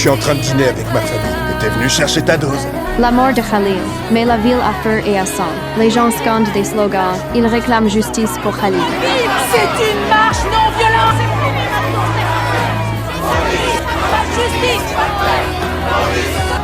suis en train de dîner avec ma famille. Et t'es venu chercher ta dose. La mort de Khalil met la ville à feu et à sang. Les gens scandent des slogans. Ils réclament justice pour Khalil. C'est une marche non violente. La justice.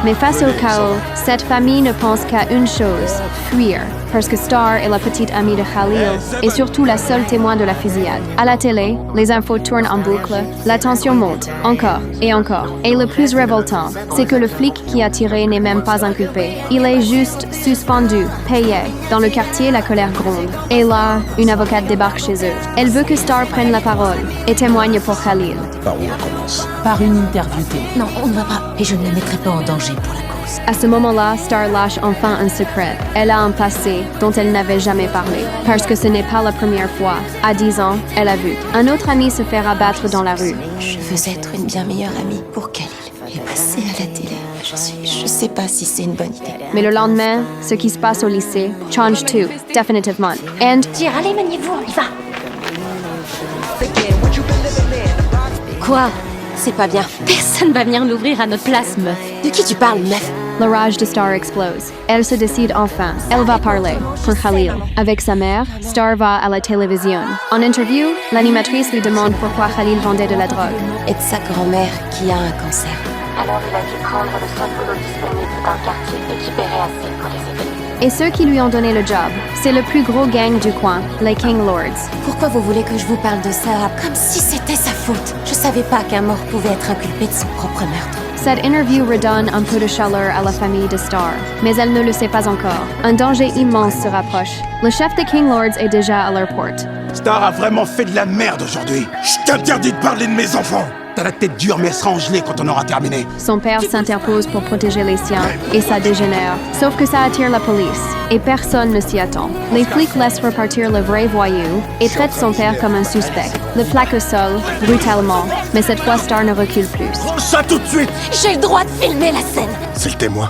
Mais face au chaos, cette famille ne pense qu'à une chose, fuir, parce que Star est la petite amie de Khalil et surtout la seule témoin de la fusillade. À la télé, les infos tournent en boucle, la tension monte, encore et encore. Et le plus révoltant, c'est que le flic qui a tiré n'est même pas inculpé. Il est juste suspendu, payé. Dans le quartier, la colère gronde. Et là, une avocate débarque chez eux. Elle veut que Star prenne la parole et témoigne pour Khalil. Par où on commence? Par une interview télé. Non, on ne va pas. Et je ne la mettrai pas en danger pour la cause. À ce moment-là, Star lâche enfin un secret. Elle a un passé dont elle n'avait jamais parlé. Parce que ce n'est pas la première fois. À 10 ans, elle a vu un autre ami se faire abattre dans la rue. Je veux être une bien meilleure amie pour Khalil. Et passer à la télé. Je sais pas si c'est une bonne idée. Mais le lendemain, ce qui se passe au lycée change tout, définitivement. And Dire, allez, maniez-vous, on y va. Quoi? C'est pas bien. Personne va venir l'ouvrir à notre place, meuf. De qui tu parles, meuf? le rage de Star explose. Elle se décide enfin. Elle va parler pour Khalil. Avec sa mère, Star va à la télévision. En interview, l'animatrice lui demande pourquoi Khalil vendait de la drogue. Et de sa grand-mère qui a un cancer. Alors il a dû prendre le seul boulot disponible d'un quartier équipéré assez pour les événements. Et ceux qui lui ont donné le job, c'est le plus gros gang du coin, les King Lords. Pourquoi vous voulez que je vous parle de ça comme si c'était sa faute? Je savais pas qu'un mort pouvait être inculpé de son propre meurtre. Cette interview redonne un peu de chaleur à la famille de Star, mais elle ne le sait pas encore. Un danger immense se rapproche. Le chef des King Lords est déjà à leur porte. Star a vraiment fait de la merde aujourd'hui. Je t'interdis de parler de mes enfants. T'as la tête dure, mais elle sera en gelée quand on aura terminé. Son père s'interpose pour protéger les siens, et ça dégénère. Sauf que ça attire la police, et personne ne s'y attend. Les flics laissent repartir le vrai voyou et traitent son père comme un suspect. Le plaque au sol, brutalement, mais cette fois Star ne recule plus. Ça tout de suite. J'ai le droit de filmer la scène. C'est le témoin.